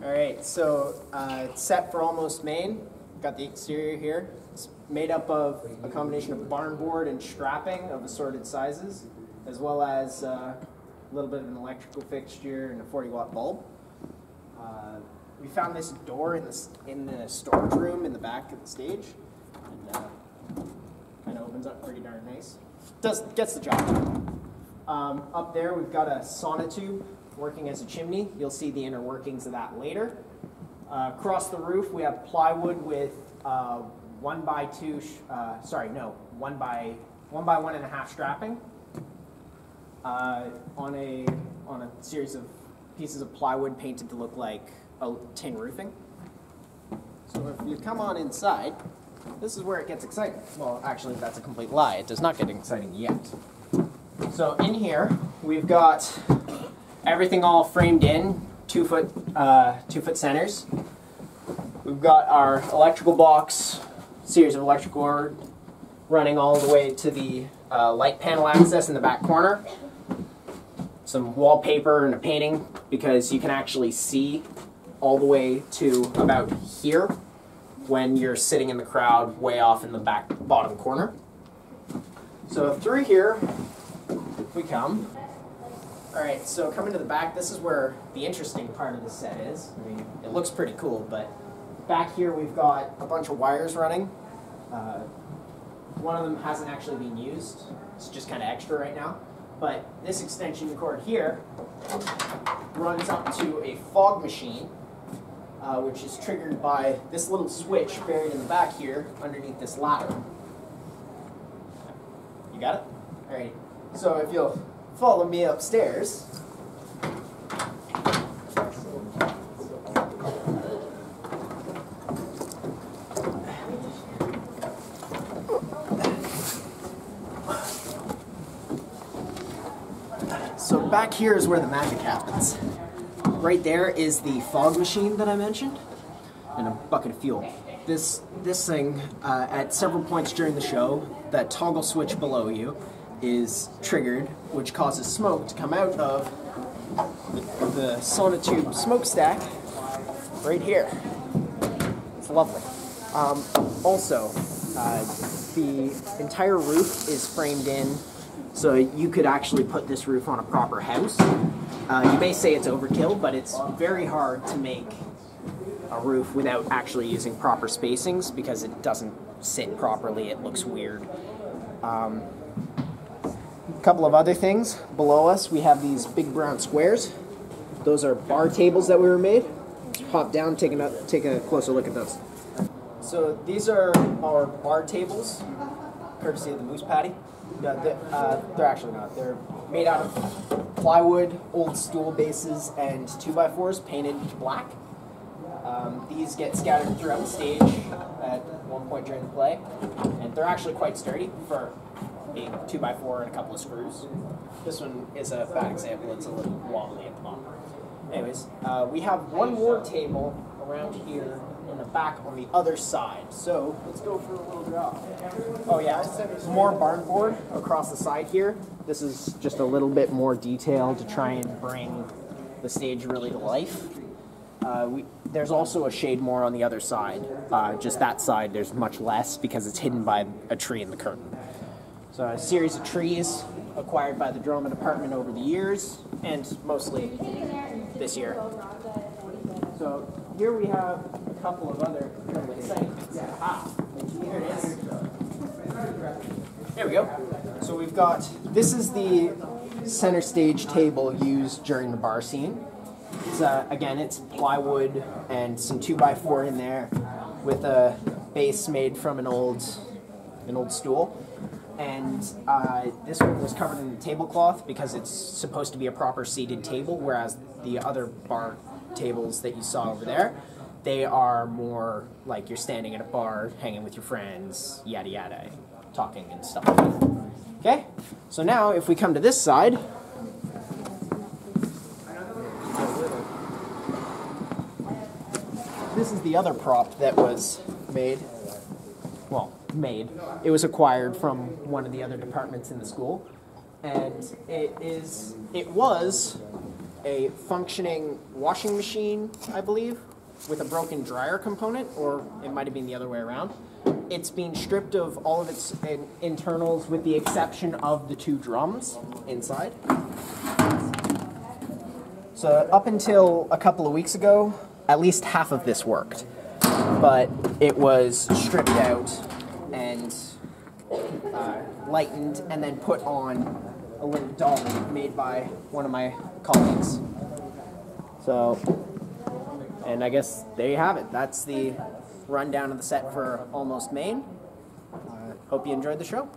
Alright, so it's set for almost Maine. Got the exterior here. It's made up of a combination of barn board and strapping of assorted sizes, as well as a little bit of an electrical fixture and a 40-watt bulb. We found this door in the storage room in the back of the stage, and kind of opens up pretty darn nice. Gets the job done. Up there we've got a sauna tube working as a chimney. You'll see the inner workings of that later. Across the roof we have plywood with 1 by 1.5 strapping on a series of pieces of plywood painted to look like a tin roofing. So if you come on inside, this is where it gets exciting. Well, actually that's a complete lie. It does not get exciting yet. So in here we've got everything all framed in, 2 foot centers. We've got our electrical box, series of electrical cord running all the way to the light panel access in the back corner. Some wallpaper and a painting because you can actually see all the way to about here when you're sitting in the crowd way off in the back bottom corner. So through here we come. Alright, so coming to the back, this is where the interesting part of the set is. I mean, it looks pretty cool, but back here we've got a bunch of wires running. One of them hasn't actually been used. It's just kind of extra right now. But this extension cord here runs up to a fog machine, which is triggered by this little switch buried in the back here underneath this ladder. You got it? Alright, so if you'll follow me upstairs. So back here is where the magic happens. Right there is the fog machine that I mentioned, and a bucket of fuel. This thing, at several points during the show, that toggle switch below you is triggered, which causes smoke to come out of the sauna tube smokestack right here. It's lovely. Also, the entire roof is framed in, so you could actually put this roof on a proper house. You may say it's overkill, but it's very hard to make a roof without actually using proper spacings because it doesn't sit properly, it looks weird. A couple of other things. Below us we have these big brown squares. Those are bar tables that we were made. Let's hop down, take a closer look at those. So these are our bar tables, courtesy of the Moose Patty. They're actually not. They're made out of plywood, old stool bases, and 2x4s painted black. These get scattered throughout the stage at one point during the play, and they're actually quite sturdy for being 2x4 and a couple of screws. This one is a bad example. It's a little wobbly at the bottom. Anyways, we have one more table around here in the back on the other side. So let's go for a little drop. Oh yeah, more barn board across the side here. This is just a little bit more detail to try and bring the stage really to life. There's also a shade more on the other side. Just that side there's much less because it's hidden by a tree in the curtain. So a series of trees acquired by the drama department over the years, and mostly this year. So here we have a couple of other really exciting things. Here it is. There we go. So we've got, this is the center stage table used during the bar scene. It's, again, it's plywood and some 2x4 in there with a base made from an old stool. And this one was covered in tablecloth because it's supposed to be a proper seated table, whereas the other bar tables that you saw over there, they are more like you're standing at a bar, hanging with your friends, yada yada, talking and stuff like that. Okay? So now, if we come to this side, this is the other prop that was made. Well, made. It was acquired from one of the other departments in the school, and it was a functioning washing machine, I believe, with a broken dryer component, or it might have been the other way around. It's been stripped of all of its internals with the exception of the 2 drums inside. So up until a couple of weeks ago, at least half of this worked. But it was stripped out and lightened and then put on a little doll made by one of my colleagues. So, and I guess there you have it. That's the rundown of the set for Almost Maine. Hope you enjoyed the show.